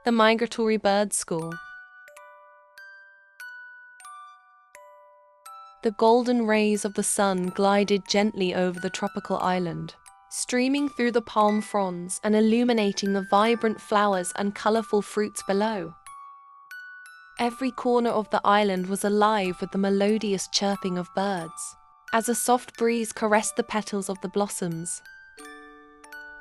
The Migratory Birds School. The golden rays of the sun glided gently over the tropical island, streaming through the palm fronds and illuminating the vibrant flowers and colorful fruits below. Every corner of the island was alive with the melodious chirping of birds, as a soft breeze caressed the petals of the blossoms,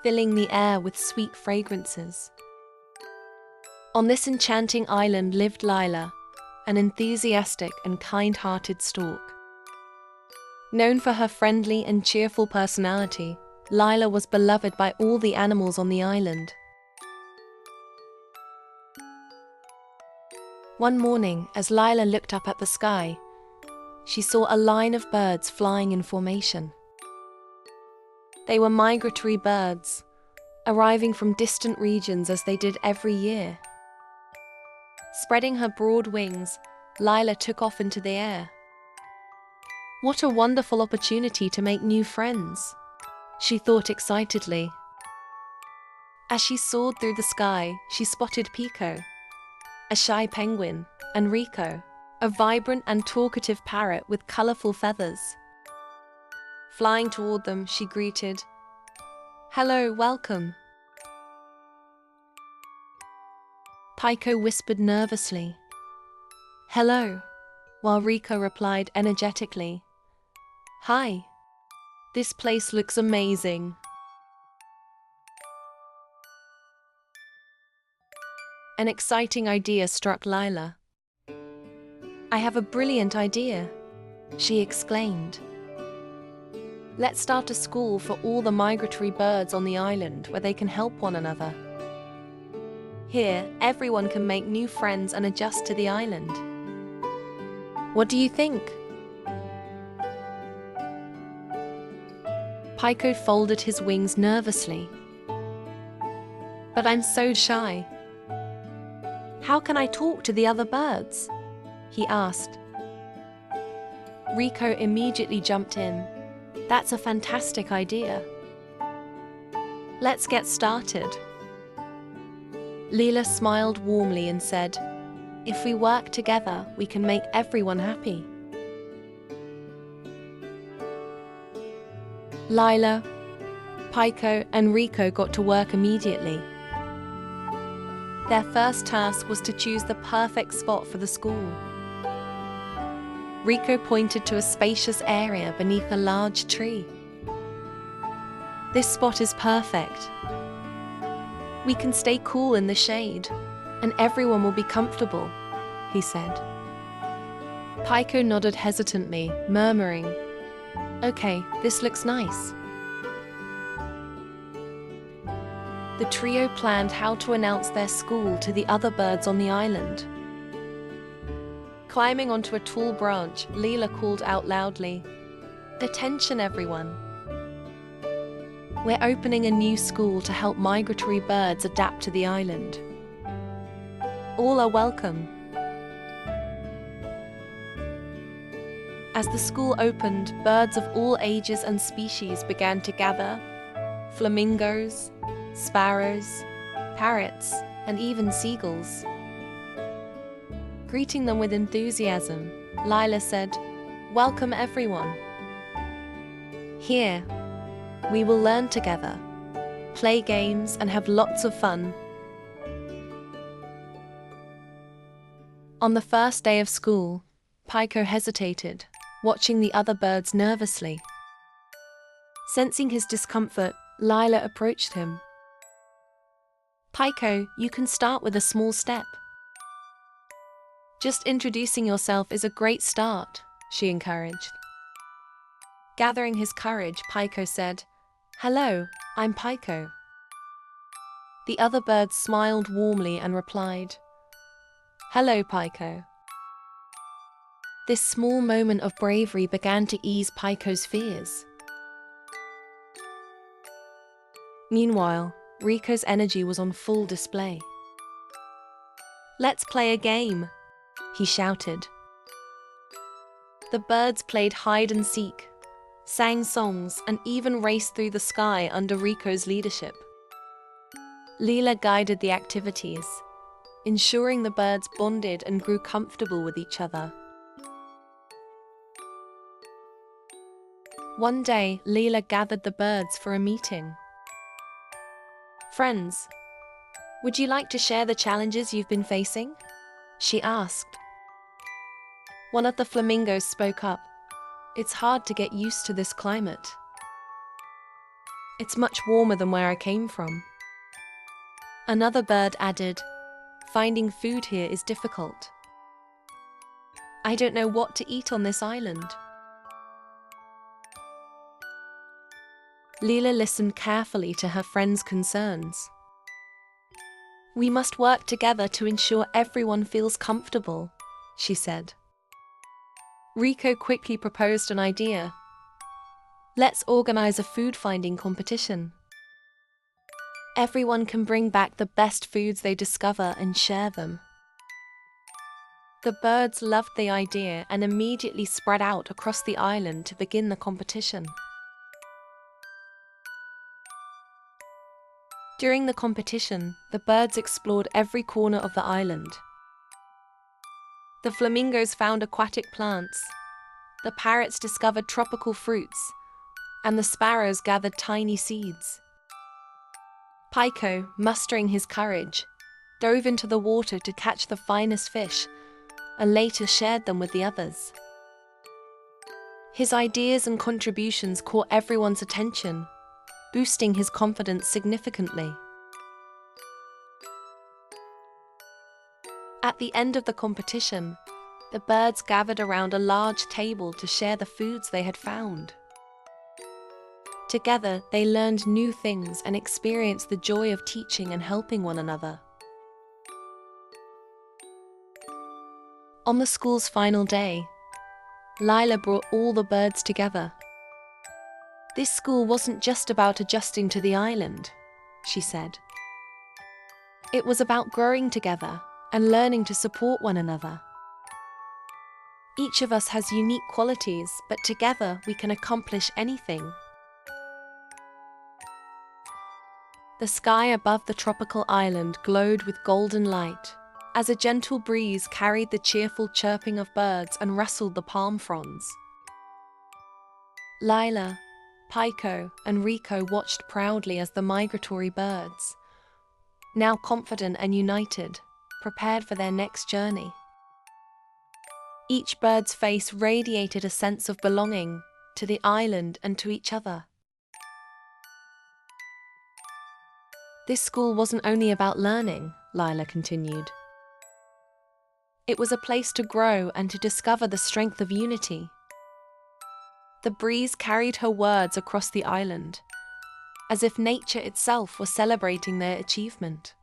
filling the air with sweet fragrances. On this enchanting island lived Lila, an enthusiastic and kind-hearted stork. Known for her friendly and cheerful personality, Lila was beloved by all the animals on the island. One morning, as Lila looked up at the sky, she saw a line of birds flying in formation. They were migratory birds, arriving from distant regions as they did every year. Spreading her broad wings, Lila took off into the air. What a wonderful opportunity to make new friends, she thought excitedly. As she soared through the sky, she spotted Pico, a shy penguin, and Rico, a vibrant and talkative parrot with colorful feathers. Flying toward them, she greeted, "Hello, welcome." Pico whispered nervously, "Hello," while Rico replied energetically, "Hi, this place looks amazing." An exciting idea struck Lila. "I have a brilliant idea," she exclaimed. "Let's start a school for all the migratory birds on the island where they can help one another. Here, everyone can make new friends and adjust to the island. What do you think?" Pico folded his wings nervously. "But I'm so shy. How can I talk to the other birds?" he asked. Rico immediately jumped in. "That's a fantastic idea. Let's get started." Lila smiled warmly and said, "If we work together, we can make everyone happy." Lila, Pico, and Rico got to work immediately. Their first task was to choose the perfect spot for the school. Rico pointed to a spacious area beneath a large tree. "This spot is perfect. We can stay cool in the shade, and everyone will be comfortable," he said. Pico nodded hesitantly, murmuring, "Okay, this looks nice." The trio planned how to announce their school to the other birds on the island. Climbing onto a tall branch, Lila called out loudly, "Attention everyone! We're opening a new school to help migratory birds adapt to the island. All are welcome." As the school opened, birds of all ages and species began to gather: flamingos, sparrows, parrots, and even seagulls. Greeting them with enthusiasm, Lila said, "Welcome everyone. Here, we will learn together, play games, and have lots of fun." On the first day of school, Pico hesitated, watching the other birds nervously. Sensing his discomfort, Lila approached him. "Pico, you can start with a small step. Just introducing yourself is a great start," she encouraged. Gathering his courage, Pico said, "Hello, I'm Pico." The other birds smiled warmly and replied, "Hello, Pico." This small moment of bravery began to ease Pico's fears. Meanwhile, Rico's energy was on full display. "Let's play a game," he shouted. The birds played hide and seek, sang songs, and even raced through the sky under Rico's leadership. Lila guided the activities, ensuring the birds bonded and grew comfortable with each other. One day, Lila gathered the birds for a meeting. "Friends, would you like to share the challenges you've been facing?" she asked. One of the flamingos spoke up. "It's hard to get used to this climate. It's much warmer than where I came from." Another bird added, "Finding food here is difficult. I don't know what to eat on this island." Lila listened carefully to her friends' concerns. "We must work together to ensure everyone feels comfortable," she said. Rico quickly proposed an idea. "Let's organize a food-finding competition. Everyone can bring back the best foods they discover and share them." The birds loved the idea and immediately spread out across the island to begin the competition. During the competition, the birds explored every corner of the island. The flamingos found aquatic plants, the parrots discovered tropical fruits, and the sparrows gathered tiny seeds. Pico, mustering his courage, dove into the water to catch the finest fish, and later shared them with the others. His ideas and contributions caught everyone's attention, boosting his confidence significantly. At the end of the competition, the birds gathered around a large table to share the foods they had found. Together, they learned new things and experienced the joy of teaching and helping one another. On the school's final day, Lila brought all the birds together. "This school wasn't just about adjusting to the island," she said. "It was about growing together and learning to support one another. Each of us has unique qualities, but together we can accomplish anything." The sky above the tropical island glowed with golden light, as a gentle breeze carried the cheerful chirping of birds and rustled the palm fronds. Lila, Pico, and Rico watched proudly as the migratory birds, now confident and united, prepared for their next journey. Each bird's face radiated a sense of belonging to the island and to each other. "This school wasn't only about learning," Lila continued. "It was a place to grow and to discover the strength of unity." The breeze carried her words across the island, as if nature itself were celebrating their achievement.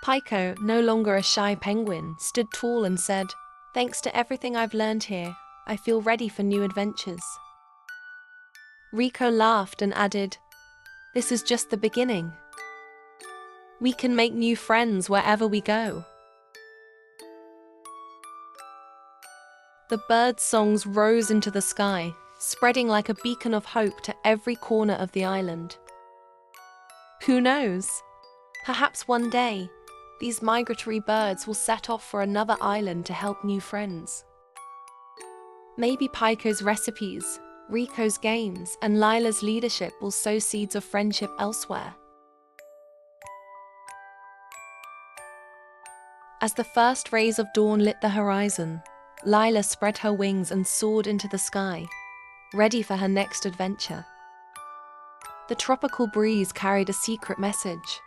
Pico, no longer a shy penguin, stood tall and said, "Thanks to everything I've learned here, I feel ready for new adventures." Rico laughed and added, "This is just the beginning. We can make new friends wherever we go." The birds' songs rose into the sky, spreading like a beacon of hope to every corner of the island. Who knows? Perhaps one day, these migratory birds will set off for another island to help new friends. Maybe Pico's recipes, Rico's games, and Lila's leadership will sow seeds of friendship elsewhere. As the first rays of dawn lit the horizon, Lila spread her wings and soared into the sky, ready for her next adventure. The tropical breeze carried a secret message.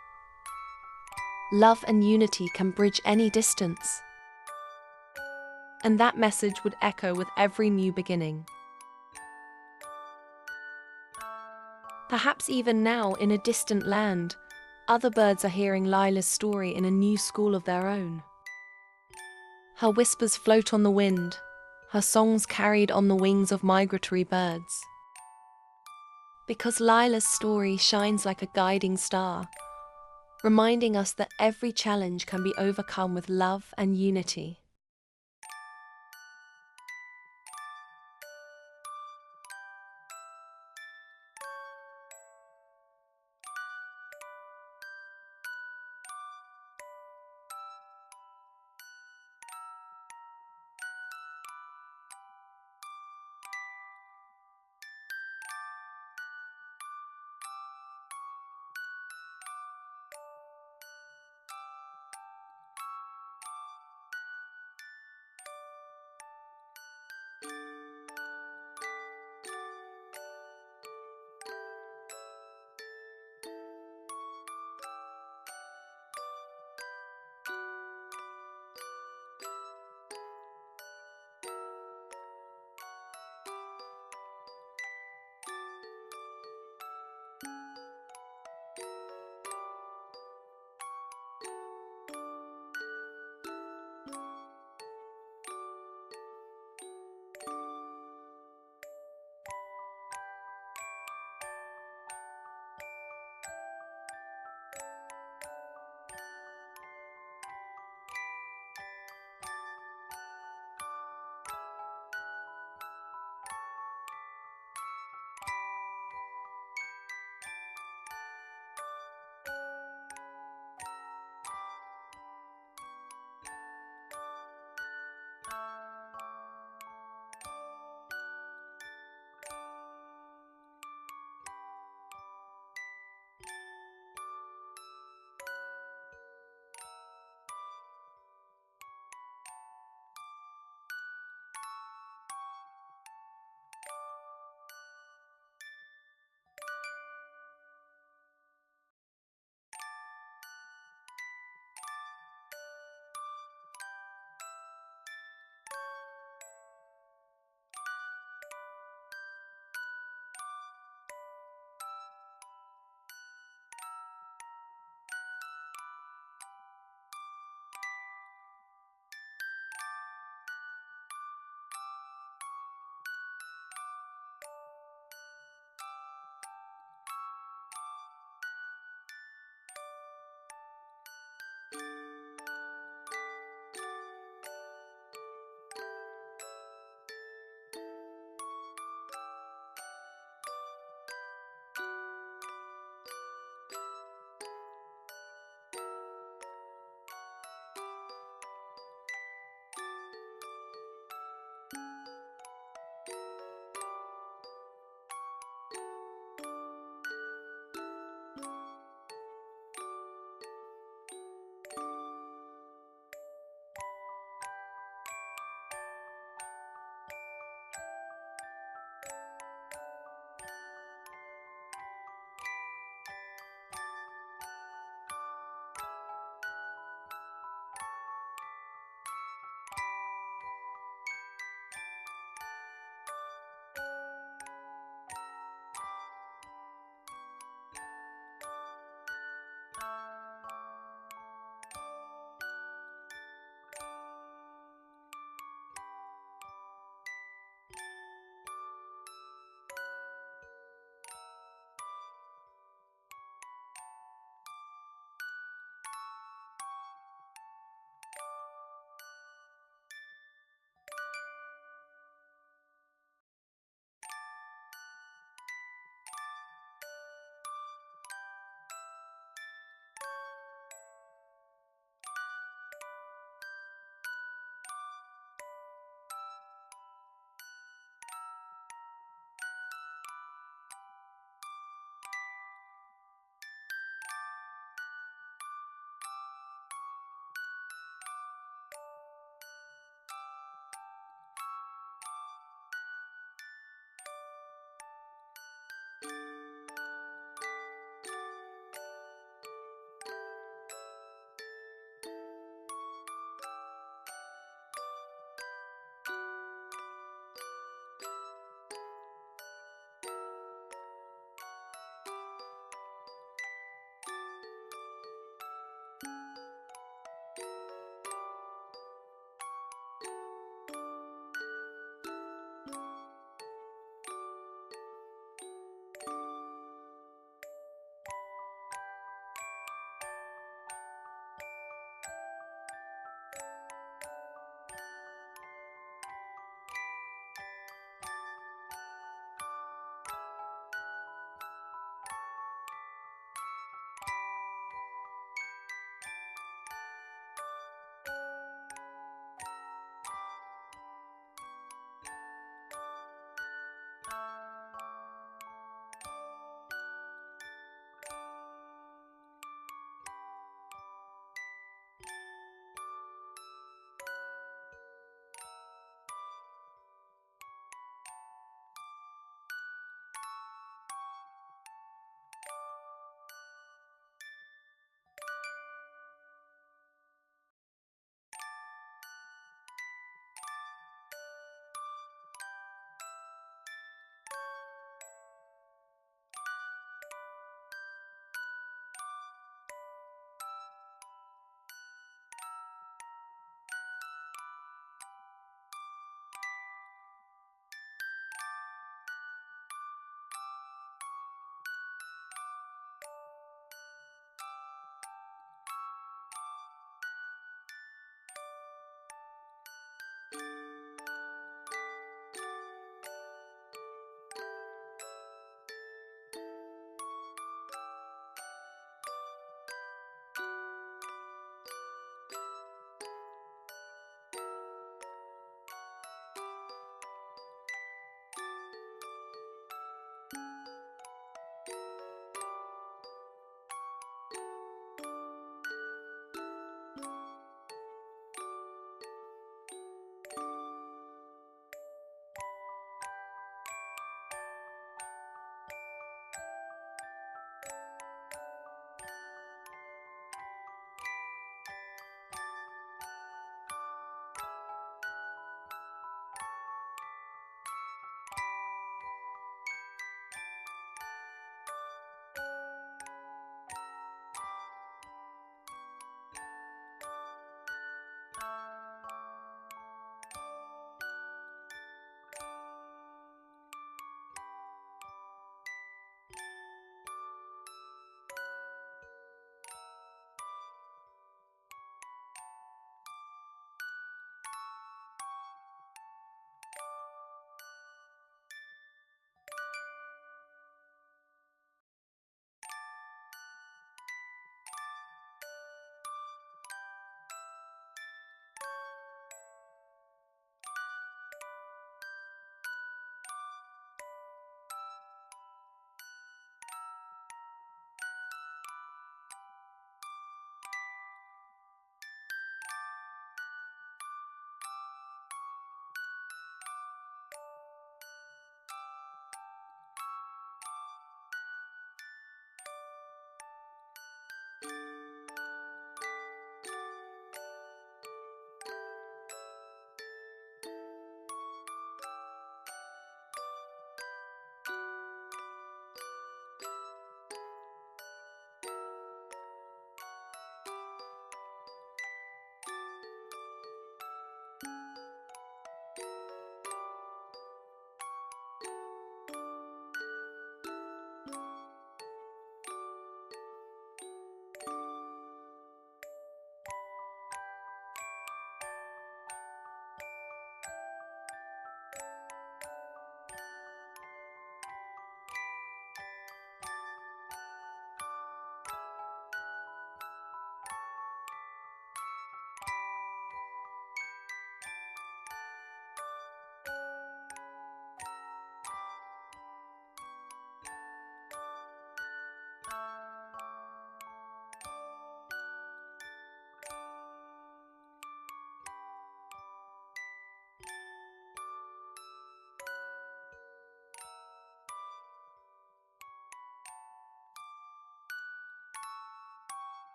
Love and unity can bridge any distance. And that message would echo with every new beginning. Perhaps even now, in a distant land, other birds are hearing Lila's story in a new school of their own. Her whispers float on the wind, her songs carried on the wings of migratory birds. Because Lila's story shines like a guiding star, reminding us that every challenge can be overcome with love and unity.